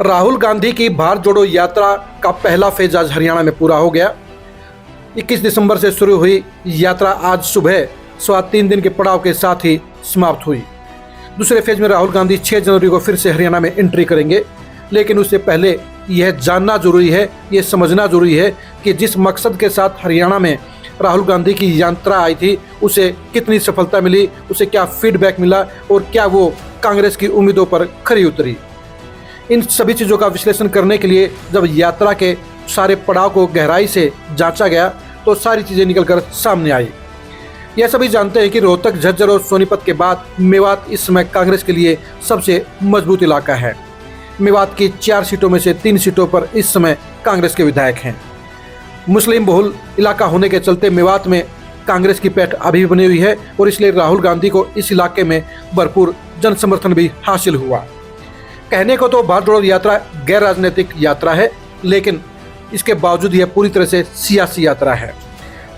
राहुल गांधी की भारत जोड़ो यात्रा का पहला फेज आज हरियाणा में पूरा हो गया। 21 दिसंबर से शुरू हुई यात्रा आज सुबह 3.25 दिन के पड़ाव के साथ ही समाप्त हुई। दूसरे फेज में राहुल गांधी 6 जनवरी को फिर से हरियाणा में एंट्री करेंगे, लेकिन उससे पहले यह जानना जरूरी है, यह समझना जरूरी है कि जिस मकसद के साथ हरियाणा में राहुल गांधी की यात्रा आई थी उसे कितनी सफलता मिली, उसे क्या फीडबैक मिला और क्या वो कांग्रेस की उम्मीदों पर खरी उतरी। इन सभी चीज़ों का विश्लेषण करने के लिए जब यात्रा के सारे पड़ाव को गहराई से जांचा गया तो सारी चीज़ें निकलकर सामने आई। यह सभी जानते हैं कि रोहतक, झज्जर और सोनीपत के बाद मेवात इस समय कांग्रेस के लिए सबसे मजबूत इलाका है। मेवात की 4 सीटों में से 3 सीटों पर इस समय कांग्रेस के विधायक हैं। मुस्लिम बहुल इलाका होने के चलते मेवात में कांग्रेस की पैठ अभी भी बनी हुई है और इसलिए राहुल गांधी को इस इलाके में भरपूर जन समर्थन भी हासिल हुआ। कहने को तो भारत जोड़ो यात्रा गैर राजनीतिक यात्रा है, लेकिन इसके बावजूद यह पूरी तरह से सियासी यात्रा है।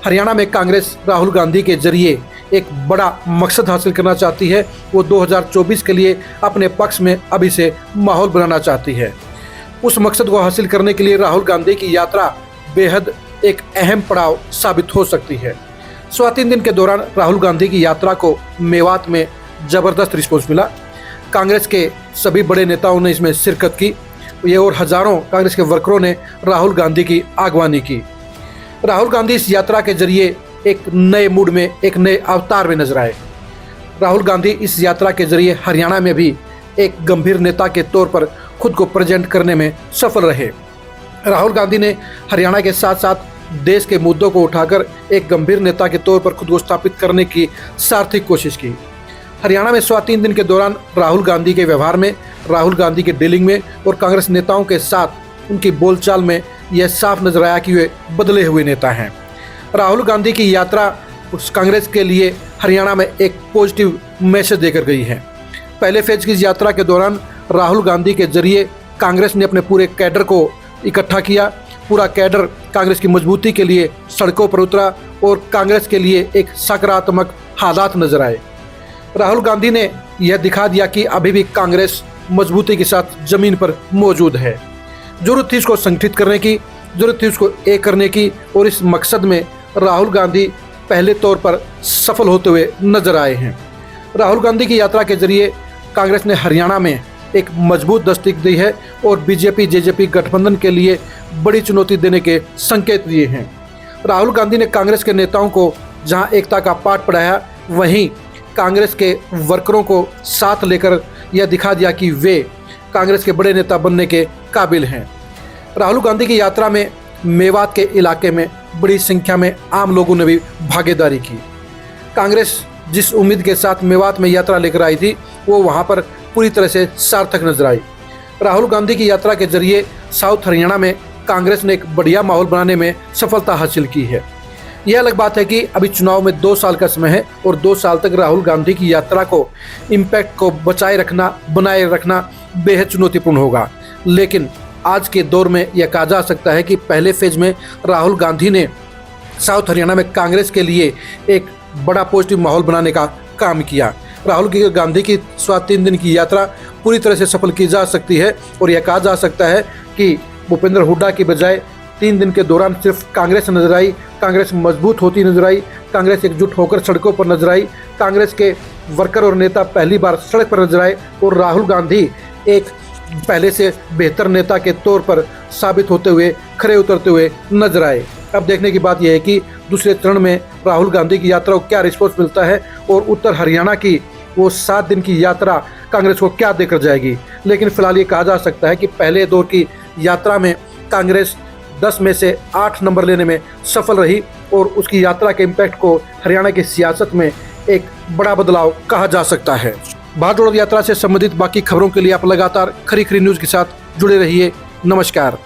हरियाणा में कांग्रेस राहुल गांधी के जरिए एक बड़ा मकसद हासिल करना चाहती है। वो 2024 के लिए अपने पक्ष में अभी से माहौल बनाना चाहती है। उस मकसद को हासिल करने के लिए राहुल गांधी की यात्रा बेहद एक अहम पड़ाव साबित हो सकती है। 3.25 दिन के दौरान राहुल गांधी की यात्रा को मेवात में जबरदस्त रिस्पॉन्स मिला। कांग्रेस के सभी बड़े नेताओं ने इसमें शिरकत की। ये और हजारों कांग्रेस के वर्करों ने राहुल गांधी की आगवानी की। राहुल गांधी इस यात्रा के जरिए एक नए मूड में, एक नए अवतार में नजर आए। राहुल गांधी इस यात्रा के जरिए हरियाणा में भी एक गंभीर नेता के तौर पर खुद को प्रेजेंट करने में सफल रहे। राहुल गांधी ने हरियाणा के साथ साथ देश के मुद्दों को उठाकर एक गंभीर नेता के तौर पर खुद को स्थापित करने की सार्थक कोशिश की। हरियाणा में 3.25 दिन के दौरान राहुल गांधी के व्यवहार में, राहुल गांधी के डीलिंग में और कांग्रेस नेताओं के साथ उनकी बोलचाल में यह साफ नजर आया कि वे बदले हुए नेता हैं। राहुल गांधी की यात्रा उस कांग्रेस के लिए हरियाणा में एक पॉजिटिव मैसेज देकर गई है। पहले फेज की इस यात्रा के दौरान राहुल गांधी के जरिए कांग्रेस ने अपने पूरे कैडर को इकट्ठा किया। पूरा कैडर कांग्रेस की मजबूती के लिए सड़कों पर उतरा और कांग्रेस के लिए एक सकारात्मक हालात नजर आए। राहुल गांधी ने यह दिखा दिया कि अभी भी कांग्रेस मजबूती के साथ जमीन पर मौजूद है। जरूरत थी इसको संगठित करने की, जरूरत थी उसको एक करने की, और इस मकसद में राहुल गांधी पहले तौर पर सफल होते हुए नजर आए हैं। राहुल गांधी की यात्रा के जरिए कांग्रेस ने हरियाणा में एक मजबूत दस्तक दी है और बीजेपी जेजेपी गठबंधन के लिए बड़ी चुनौती देने के संकेत दिए हैं। राहुल गांधी ने कांग्रेस के नेताओं को जहां एकता का पाठ पढ़ाया, वहीं कांग्रेस के वर्करों को साथ लेकर यह दिखा दिया कि वे कांग्रेस के बड़े नेता बनने के काबिल हैं। राहुल गांधी की यात्रा में मेवात के इलाके में बड़ी संख्या में आम लोगों ने भी भागीदारी की। कांग्रेस जिस उम्मीद के साथ मेवात में यात्रा लेकर आई थी वो वहां पर पूरी तरह से सार्थक नजर आई। राहुल गांधी की यात्रा के जरिए साउथ हरियाणा में कांग्रेस ने एक बढ़िया माहौल बनाने में सफलता हासिल की है। यह अलग बात है कि अभी चुनाव में 2 साल का समय है और 2 साल तक राहुल गांधी की यात्रा को, इम्पैक्ट को बनाए रखना बेहद चुनौतीपूर्ण होगा। लेकिन आज के दौर में यह कहा जा सकता है कि पहले फेज में राहुल गांधी ने साउथ हरियाणा में कांग्रेस के लिए एक बड़ा पॉजिटिव माहौल बनाने का काम किया। राहुल गांधी की 3.25 दिन की यात्रा पूरी तरह से सफल की जा सकती है और यह कहा जा सकता है कि भूपेंद्र हुड्डा की बजाय 3 दिन के दौरान सिर्फ कांग्रेस नजर आई। कांग्रेस मजबूत होती नजर आई, कांग्रेस एकजुट होकर सड़कों पर नजर आई, कांग्रेस के वर्कर और नेता पहली बार सड़क पर नजर आए और राहुल गांधी एक पहले से बेहतर नेता के तौर पर साबित होते हुए, खरे उतरते हुए नजर आए। अब देखने की बात यह है कि दूसरे चरण में राहुल गांधी की यात्रा को क्या रिस्पॉन्स मिलता है और उत्तर हरियाणा की वो 7 दिन की यात्रा कांग्रेस को क्या देकर जाएगी। लेकिन फिलहाल ये कहा जा सकता है कि पहले दौर की यात्रा में कांग्रेस 10 में से 8 नंबर लेने में सफल रही और उसकी यात्रा के इम्पैक्ट को हरियाणा की सियासत में एक बड़ा बदलाव कहा जा सकता है। भारत जोड़ो यात्रा से संबंधित बाकी खबरों के लिए आप लगातार खरी खरी न्यूज़ के साथ जुड़े रहिए। नमस्कार।